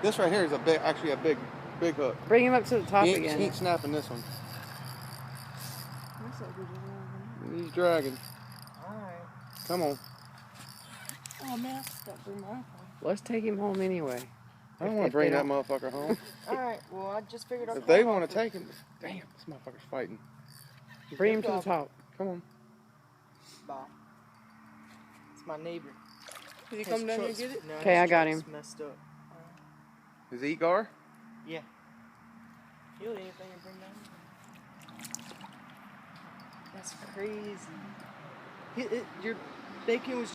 This right here is actually a big hook. Bring him up to the top He again. ain't snapping this one. He's dragging. Alright. Come on. Oh man, I got to bring my iPhone. Let's take him home anyway. I don't want to bring that motherfucker home. Alright, well I just figured I'd If they want to take him, damn, this motherfucker's fighting. Bring him to the top. Come on. Bye. It's my neighbor. Can you come down here and get it? No, Okay, I got his him. Messed up. Is he Gar? Yeah. He'll eat anything and bring down. That's crazy. Your bacon was